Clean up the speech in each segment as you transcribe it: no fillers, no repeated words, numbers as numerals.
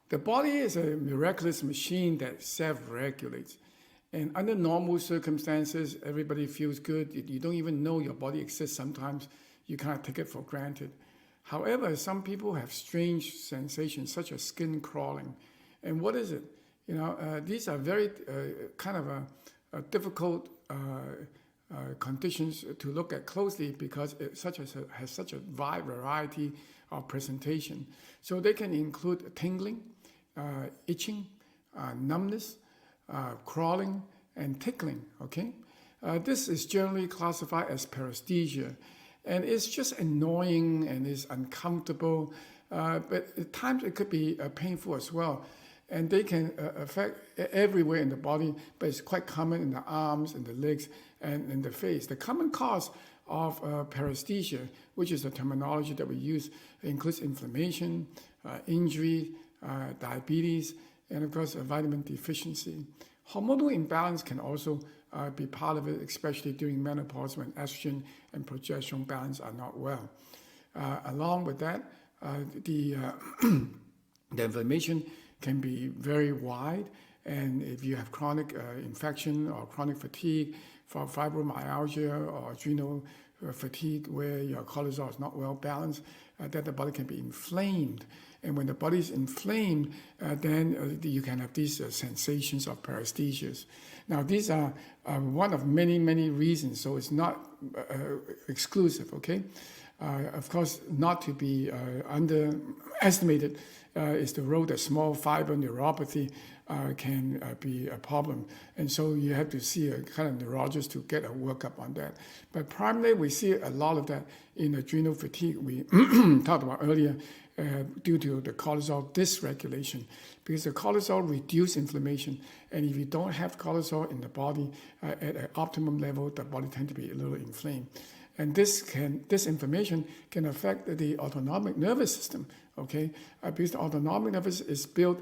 The body is a miraculous machine that self-regulates. And under normal circumstances, everybody feels good. You don't even know your body exists sometimes. You kind of take it for granted. However, some people have strange sensations, such as skin crawling. And what is it? These are very kind of a difficult conditions to look at closely because it has such a wide variety of presentation. So they can include tingling, itching, numbness, crawling, and tickling. Okay, this is generally classified as paresthesia, and it's just annoying and is uncomfortable. But at times it could be painful as well. And they can affect everywhere in the body, but it's quite common in the arms, and the legs, and in the face. The common cause of paresthesia, which is the terminology that we use, includes inflammation, injury, diabetes, and of course, vitamin deficiency. Hormonal imbalance can also be part of it, especially during menopause when estrogen and progesterone balance are not well. Along with that, the inflammation can be very wide, and if you have chronic infection or chronic fatigue, for fibromyalgia or adrenal fatigue where your cortisol is not well balanced, that the body can be inflamed. And when the body is inflamed, then you can have these sensations of paresthesias. Now, these are one of many, many reasons, so it's not exclusive, okay? Of course, not to be underestimated is the role that small fiber neuropathy can be a problem. And so you have to see a kind of neurologist to get a workup on that. But primarily, we see a lot of that in adrenal fatigue we talked about earlier due to the cortisol dysregulation, because the cortisol reduces inflammation. And if you don't have cortisol in the body at an optimum level, the body tends to be a little inflamed. And this inflammation can affect the autonomic nervous system, okay? Because the autonomic nervous is built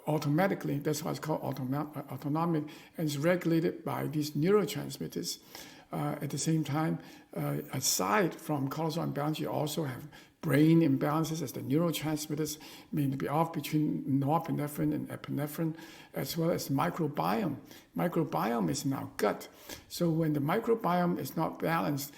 automatically. That's why it's called autonomic, and it's regulated by these neurotransmitters. At the same time, aside from cortisol imbalance, you also have brain imbalances as the neurotransmitters may be off between norepinephrine and epinephrine, as well as microbiome. Microbiome is in our gut. So when the microbiome is not balanced,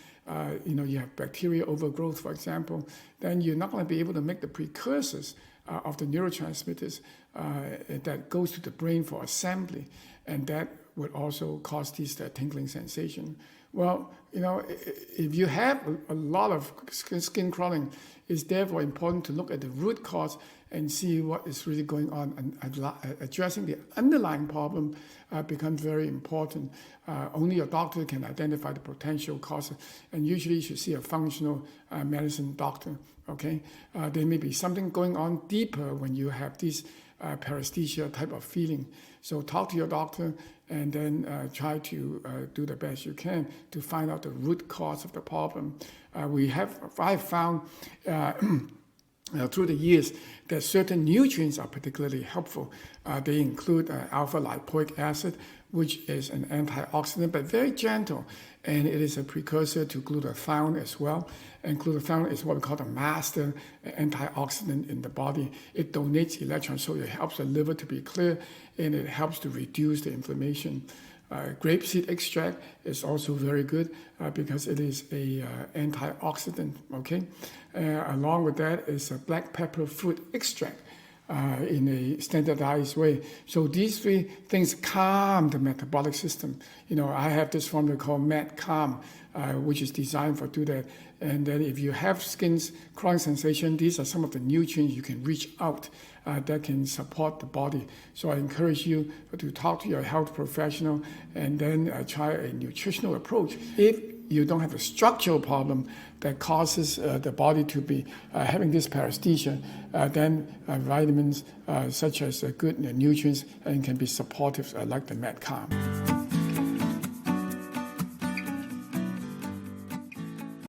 you have bacteria overgrowth, for example, then you're not going to be able to make the precursors of the neurotransmitters that goes to the brain for assembly, and that would also cause these tingling sensation. Well, if you have a lot of skin crawling, it's therefore important to look at the root cause and see what is really going on, and addressing the underlying problem becomes very important. Only a doctor can identify the potential cause, and usually you should see a functional medicine doctor, okay? There may be something going on deeper when you have this paresthesia type of feeling. So talk to your doctor, and then try to do the best you can to find out the root cause of the problem. I've found through the years that certain nutrients are particularly helpful. They include alpha-lipoic acid, which is an antioxidant, but very gentle, and it is a precursor to glutathione as well. And glutathione is what we call the master antioxidant in the body. It donates electrons, so it helps the liver to be clear, and it helps to reduce the inflammation. Grapeseed extract is also very good because it is a antioxidant, okay? Along with that is a black pepper fruit extract in a standardized way. So these three things calm the metabolic system. I have this formula called MedCalm, which is designed for do that. And then if you have skin's chronic sensation, these are some of the nutrients you can reach out that can support the body. So I encourage you to talk to your health professional and then try a nutritional approach. If you don't have a structural problem that causes the body to be having this paresthesia, then vitamins such as good nutrients and can be supportive like the MedCalm.